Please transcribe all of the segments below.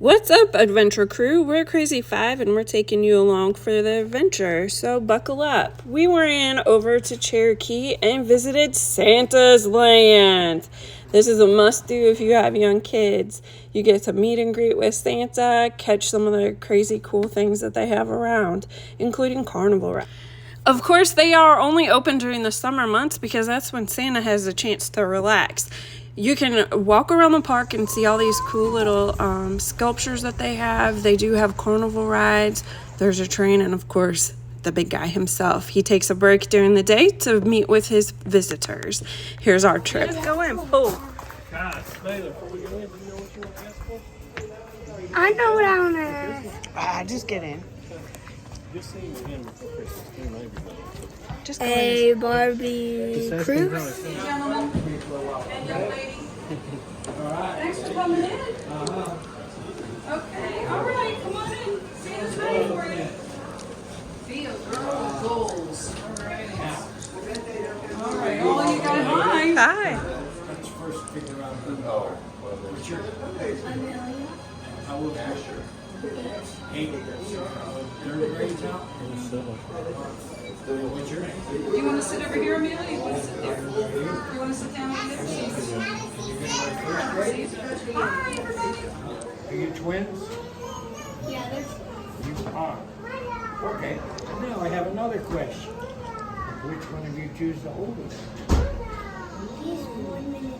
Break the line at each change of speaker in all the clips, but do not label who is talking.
What's up, adventure crew? We're Crazy Five and we're taking you along for the adventure, so buckle up. We ran over to Cherokee and visited Santa's Land. This is a must-do if you have young kids. You get to meet and greet with Santa, catch some of the crazy cool things that they have around, including carnival rides. Of course, they are only open during the summer months because that's when Santa has a chance to relax. You can walk around the park and see all these cool little sculptures that they have. They do have carnival rides. There's a train, and of course, the big guy himself. He takes a break during the day to meet with his visitors. Here's our trip. Just go in, pull.
I know what I want to ask.
Just get in. Just go
A Barbie cruise?
Thanks for coming in. Okay, all right, come on in. Santa's ready for you. Feel girl goals. All right. All right, all you got. Hi.
Hi.
Let's first figure out who. What's your
Amelia.
how old is your? 8. Third grade now? What's your name?
You want to sit over here, Amelia? You want to sit there? You want to sit down over there? Hi, everybody.
Are you twins?
Yeah, there's.
You are. Okay. Now I have another question. Which one of you choose the oldest?
He's 1 minute.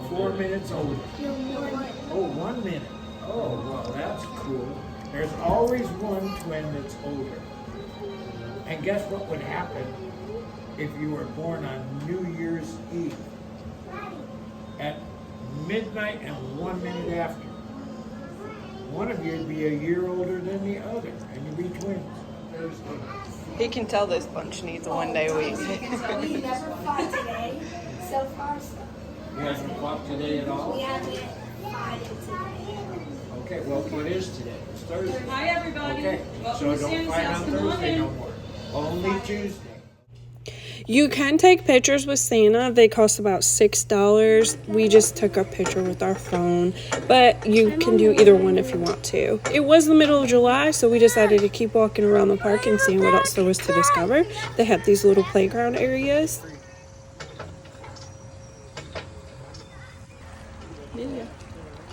4 minutes older.
No, 1.
Oh, 1 minute. Oh, well, that's cool. There's always one twin that's older. And guess what would happen if you were born on New Year's Eve? At midnight and 1 minute after. One of you would be a year older than the other, and you'd be twins.
He can tell this bunch needs a 1 day a week.
We never fought today. So far, so.
You haven't fought today at all?
We haven't fought today.
Okay, well, what is today? It's Thursday.
Hi, everybody.
Okay,
Welcome
so
to
don't
Santa's
fight
house.
on
Come on
Thursday
in.
no more. Only Tuesday.
You can take pictures with Santa. They cost about $6. We just took a picture with our phone, but you can do either one if you want to. It was the middle of July, so we decided to keep walking around the park and seeing what else there was to discover. They had these little playground areas.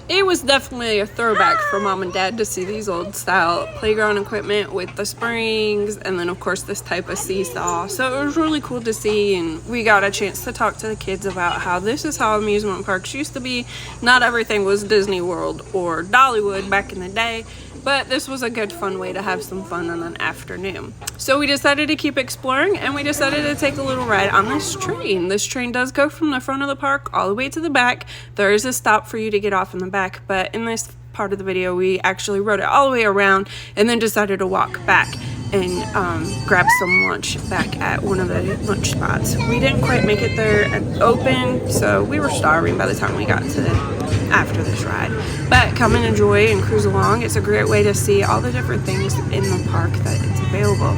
It was definitely a throwback for Mom and Dad to see these old style playground equipment with the springs and then of course this type of seesaw. So it was really cool to see, and we got a chance to talk to the kids about how this is how amusement parks used to be. Not everything was Disney World or Dollywood back in the day, but this was a good fun way to have some fun on an afternoon. So we decided to keep exploring, and we decided to take a little ride on this train. This train does go from the front of the park all the way to the back. There is a stop for you to get off in the back, but in this part of the video we actually rode it all the way around and then decided to walk back and grab some lunch back at one of the lunch spots. We didn't quite make it there and open, so we were starving by the time we got to after this ride. But come and enjoy and cruise along. It's a great way to see all the different things in the park that it's available.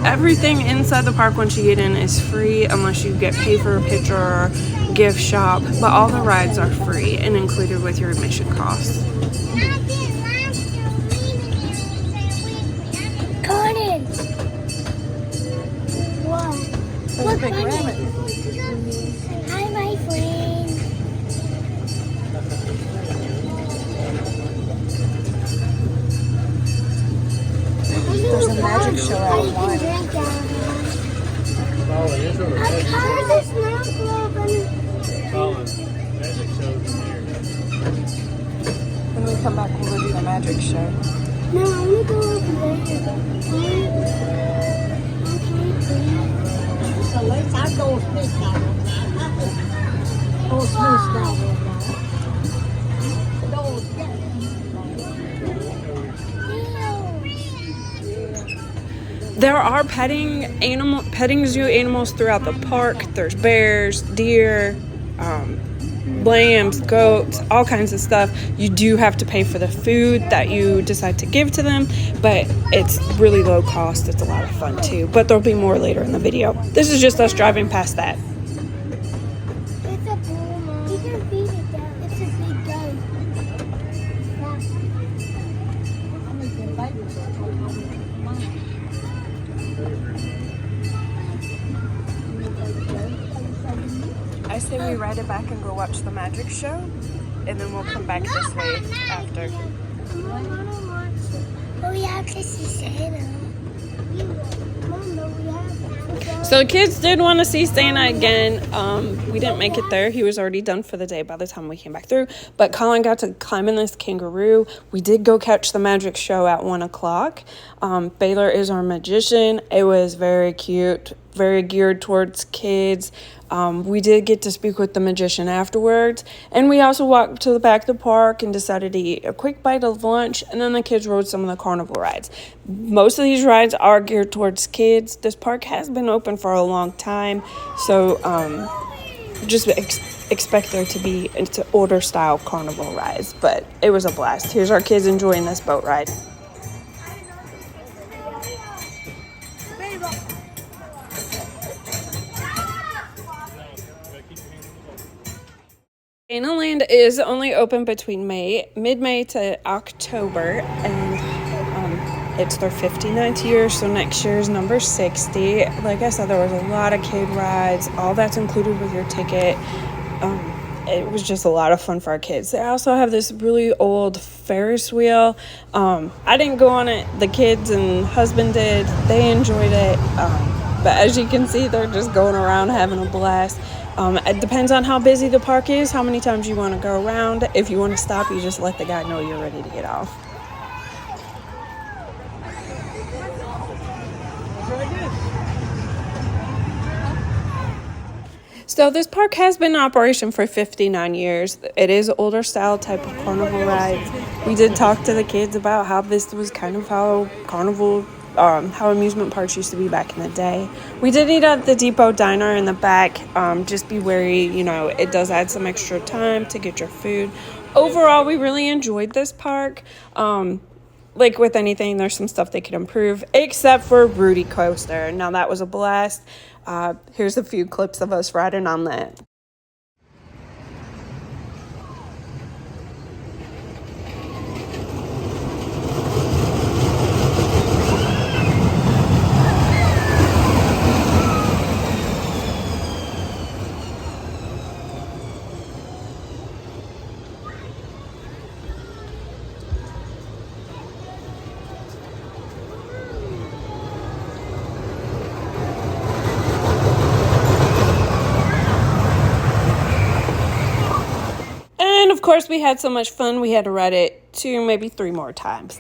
Everything inside the park once you get in is free unless you get paid for a picture or gift shop, but all the rides are free and included with your admission costs.
Gordon! What? What
big rabbit.
Hi, my friend. There's a magic show outside.
Oh, it is a
I covered the snow globe and
magic shows in here.
When we come back, we'll do the magic show.
no, I want to go over there. So let's I go smooth down. Oh, smooth down.
There are petting zoo animals throughout the park. There's bears, deer, lambs, goats, all kinds of stuff. You do have to pay for the food that you decide to give to them, but it's really low cost. It's a lot of fun too, but there'll be more later in the video. This is just us driving past that.
It's a bull, Mom. You can feed it down. It's a big goat.
say we ride it back and go watch the magic show, and then we'll come back this way after.
But we have to see Santa.
So the kids did want to see Santa again. We didn't make it there. He was already done for the day by the time we came back through. But Colin got to climb in this kangaroo. We did go catch the magic show at 1 o'clock. Baylor is our magician. It was very cute, very geared towards kids. We did get to speak with the magician afterwards. And we also walked to the back of the park and decided to eat a quick bite of lunch. And then the kids rode some of the carnival rides. Most of these rides are geared towards kids. This park has been open for a long time. So just expect there to be older style carnival rides. But it was a blast. Here's our kids enjoying this boat ride. Land is only open between mid-May to October, and it's their 59th year, so next year is number 60. Like I said, there was a lot of kid rides. All that's included with your ticket. It was just a lot of fun for our kids. They also have this really old Ferris wheel. I didn't go on it. The kids and husband did. They enjoyed it. But as you can see, they're just going around having a blast. It depends on how busy the park is, how many times you want to go around. If you want to stop, you just let the guy know you're ready to get off. So this park has been in operation for 59 years. It is older style type of carnival rides. We did talk to the kids about how this was kind of how how amusement parks used to be back in the day. We did eat at the Depot Diner in the back. Just be wary, it does add some extra time to get your food. Overall, we really enjoyed this park. Like with anything, there's some stuff they could improve, except for Rudy Coaster. Now that was a blast. Here's a few clips of us riding on that. Of course, we had so much fun, we had to ride it 2, maybe 3 more times.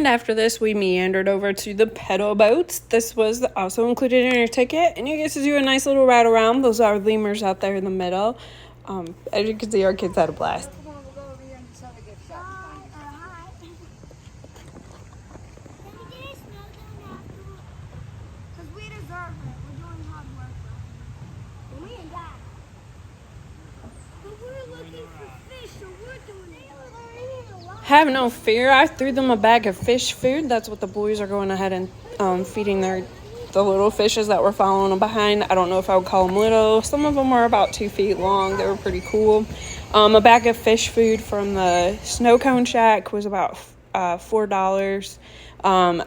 After this, we meandered over to the pedal boats. This was also included in your ticket, and you get to do a nice little ride around. Those are lemurs out there in the middle. As you can see, our kids had a blast. Have no fear. I threw them a bag of fish food. That's what the boys are going ahead and feeding the little fishes that were following them behind. I don't know if I would call them little. Some of them were about 2 feet long. They were pretty cool. A bag of fish food from the Snow Cone Shack was about $4.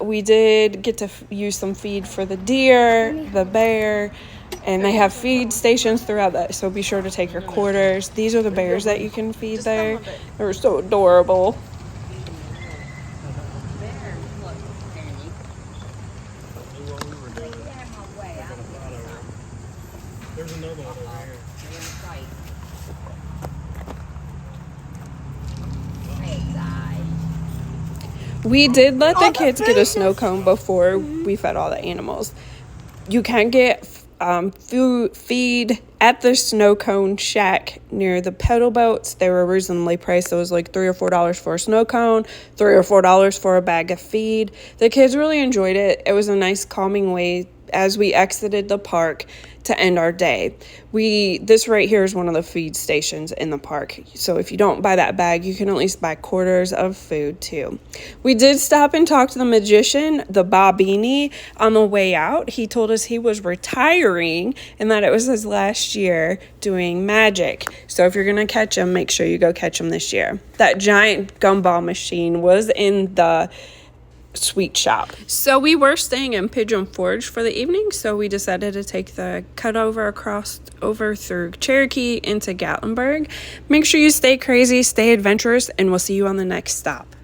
We did get to use some feed for the deer, the bear, and they have feed stations throughout that, so be sure to take your quarters. These are the bears that you can feed there. They were so adorable.
There's another one over here.
We did let the kids get a snow cone before we fed all the animals. You can get feed at the Snow Cone Shack near the pedal boats. They were reasonably priced. It was like $3 or $4 for a snow cone, $3 or $4 for a bag of feed. The kids really enjoyed it. It was a nice calming way as we exited the park to end our day. This right here is one of the feed stations in the park. So if you don't buy that bag, you can at least buy quarters of food too. We did stop and talk to the magician, the Bobini, on the way out. He told us he was retiring and that it was his last year doing magic. So if you're going to catch him, make sure you go catch him this year. That giant gumball machine was in the sweet shop. So we were staying in Pigeon Forge for the evening, so we decided to take the cutover over through Cherokee into Gatlinburg. Make sure you stay crazy, stay adventurous, and we'll see you on the next stop.